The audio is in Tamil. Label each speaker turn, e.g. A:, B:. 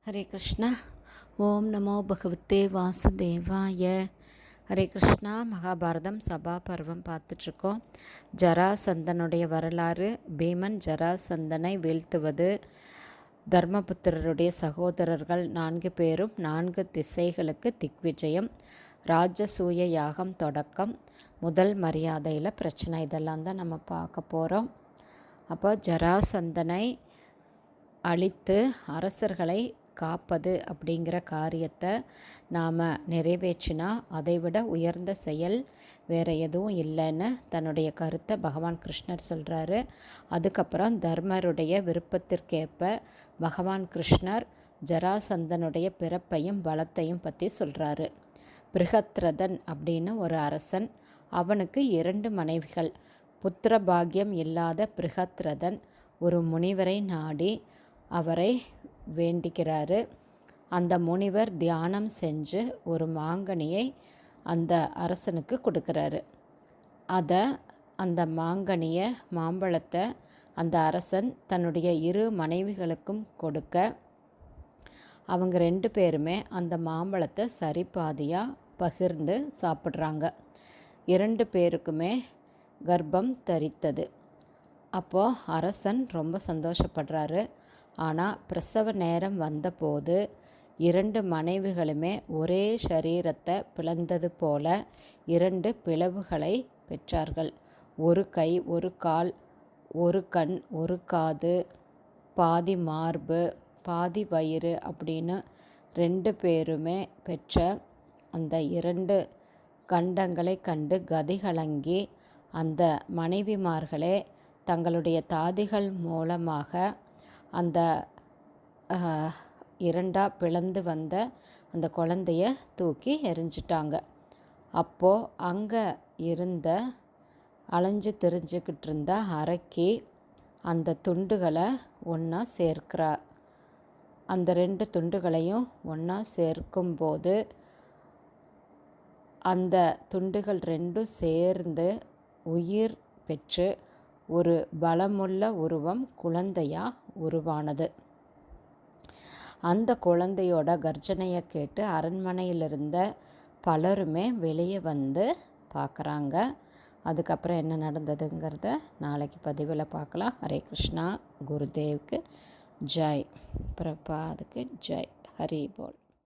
A: ஹரே கிருஷ்ணா. ஓம் நமோ பகவத்தே வாசுதேவாய. ஹரே கிருஷ்ணா. மகாபாரதம் சபா பருவம் பார்த்துட்ருக்கோம். ஜராசந்தனுடைய வரலாறு. பீமன் ஜராசந்தனை வீழ்த்துவது. தர்மபுத்திரருடைய சகோதரர்கள் 4 பேரும் 4 திசைகளுக்கு திக்விஜயம். ராஜசூய யாகம் தொடக்கம். முதல் மரியாதையில் பிரச்சனை. இதெல்லாம் தான் நம்ம பார்க்க போகிறோம். அப்போ ஜராசந்தனை அழித்து அரசர்களை காப்பது அப்படிங்கிற காரியத்தை நாம் நிறைவேற்றினா அதைவிட உயர்ந்த செயல் வேறு எதுவும் இல்லைன்னு தன்னுடைய கருத்தை பகவான் கிருஷ்ணர் சொல்கிறாரு. அதுக்கப்புறம் தர்மருடைய விருப்பத்திற்கேற்ப பகவான் கிருஷ்ணர் ஜராசந்தனுடைய பிறப்பையும் பலத்தையும் பற்றி சொல்கிறாரு. பிருகத்ரதன் அப்படின்னு ஒரு அரசன், அவனுக்கு 2 மனைவிகள். புத்திர பாக்கியம் இல்லாத பிருகத்ரதன் ஒரு முனிவரை நாடி அவரை வேண்டிக்கிறாரு. அந்த முனிவர் தியானம் செஞ்சு ஒரு மாங்கனியை அந்த அரசனுக்கு கொடுக்குறாரு. அந்த மாங்கனியை மாம்பழத்தை அந்த அரசன் தன்னுடைய 2 மனைவிகளுக்கும் கொடுக்க அவங்க 2 பேருமே அந்த மாம்பழத்தை சரிபாதியாக பகிர்ந்து சாப்பிட்றாங்க. 2 பேருக்குமே கர்ப்பம் தரித்தது. அப்போது அரசன் ரொம்ப சந்தோஷப்படுறாரு. ஆனால் பிரசவ நேரம் வந்தபோது 2 மனைவிகளுமே ஒரே சரீரத்தை பிளந்தது போல 2 பிளவுகளை பெற்றார்கள். ஒரு கை, ஒரு கால், ஒரு கண், ஒரு காது, பாதி மார்பு, பாதி வயிறு அப்படின்னு 2 பேருமே பெற்ற அந்த 2 கண்டங்களை கண்டு கதிகலங்கி அந்த மனைவிமார்களே தங்களுடைய தாதிகள் மூலமாக அந்த 2 பிளந்து வந்த அந்த குழந்தைய தூக்கி எறிஞ்சிட்டாங்க. அப்போது அங்கே இருந்த அலைஞ்சு திரிஞ்சுக்கிட்டு இருந்த அரக்கி அந்த துண்டுகளை ஒன்றா சேர்க்கிறா. அந்த 2 துண்டுகளையும் ஒன்றா சேர்க்கும்போது அந்த துண்டுகள் 2 சேர்ந்து உயிர் பெற்று ஒரு பலமுள்ள உருவம் குழந்தையாக உருவானது. அந்த குழந்தையோட கர்ஜனையை கேட்டு அரண்மனையில் இருந்த பலருமே வெளியே வந்து பார்க்குறாங்க. அதுக்கப்புறம் என்ன நடந்ததுங்கிறத நாளைக்கு பதிவில் பார்க்கலாம். ஹரே கிருஷ்ணா. குருதேவுக்கு ஜெய். பிரபாதுக்கு ஜெய். ஹரி போல்.